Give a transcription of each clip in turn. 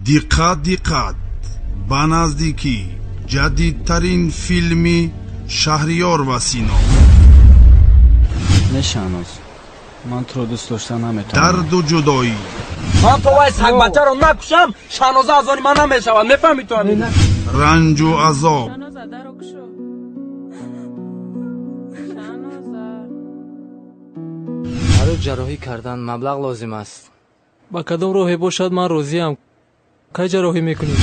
диққат ба наздикӣ ҷадидтарин филми шаҳриёр ва Сино. Не Шаҳноз, ман туро дӯст дошта наметавонам. дарду ҷудоӣ. ман то вай сагбачаро накушам, Шаҳноза аз они ман намешавад. мефаҳмӣ ту ҳамин? ранҷу азоб. барои ҷарроҳӣ кардан маблағ лозим аст. ба кадом роҳе бошад ман розиам. кай ҷарроҳӣ мекунем?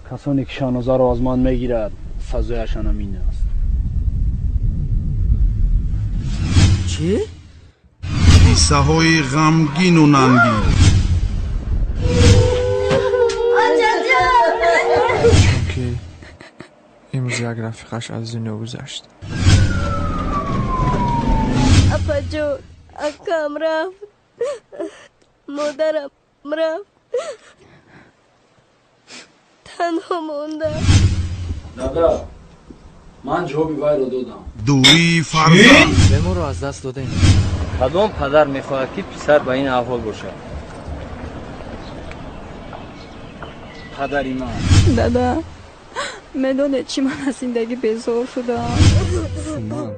касоне ки Шаҳнозаро аз ман мегирад, сазояшан ҳамин аст. чӣ? қиссаҳои ғамгину нангин. чунки имрӯз як рафиқаш аз дунё гузашт. апаҷон, акам рафт, модарам рафт, танҳо мондам. дада, ман ҷавоби вайро додам. дуи фарзанд. беморро аз даст додем. кадом падар мехоҳад ки писар ба ин аҳвол бошад? падари ман. дада, медоне чӣ ман аз зиндагӣ безор шудам. суман,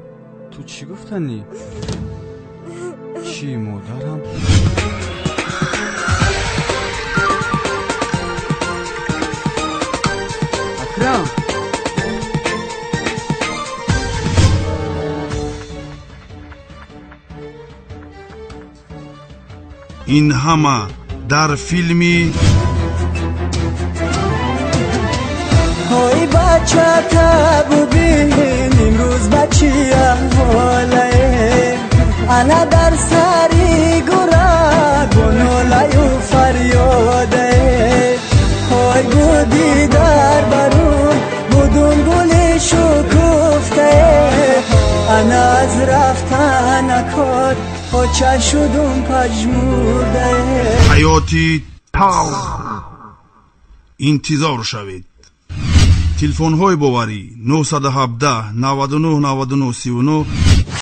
ту чӣ гуфтанӣ? чӣ модарам? акрам, ин ҳама дар филми های بچه بودیم امروز بچی احواله انا در سری گره گنوله و فریاده های بودی در برون بودون گلی شکفته انا از رفتن اکاد خوچه شدون پجمورده ҳаёти талх. интизор шавед. телефонҳои боварӣ 917 99 99 39